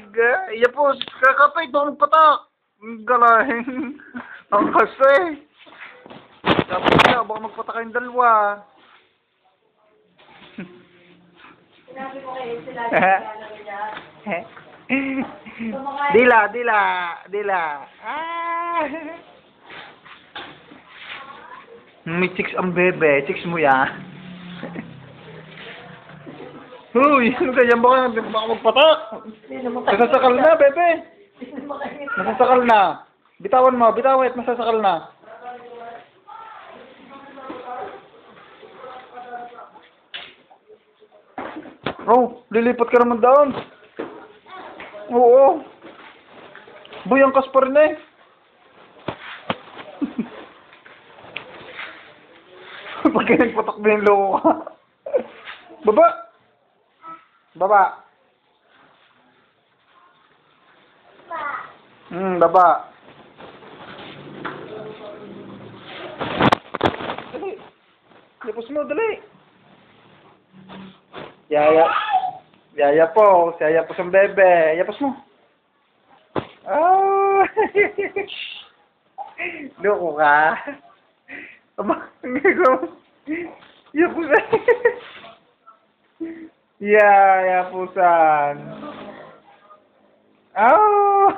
God. Iya po, kakapay, ito ang patak. Galing. Ang kasi. Tapos na, baka magpatak kayong dalawa. Sinabi ko kayo sila niya. Dila. May chicks ang bebe. Chicks mo yan. Uy, ano ganyan ba kayo? Baka magpatak. Masasakal na, bebe. Masasakal na. Bitawan mo, bitawit, masasakal na. Oh, lilipat ka naman doon. Oo. Buyang Kaspar na eh. Pag nagpatak na yung loko ka. Baba. Baba. Baba. Dali. Lipos mo, dali. Yaya po ang bebe. Yapos mo. Oh. Loko ka. Aba, ang gagawin. Yapos na. Yapusan. Oh.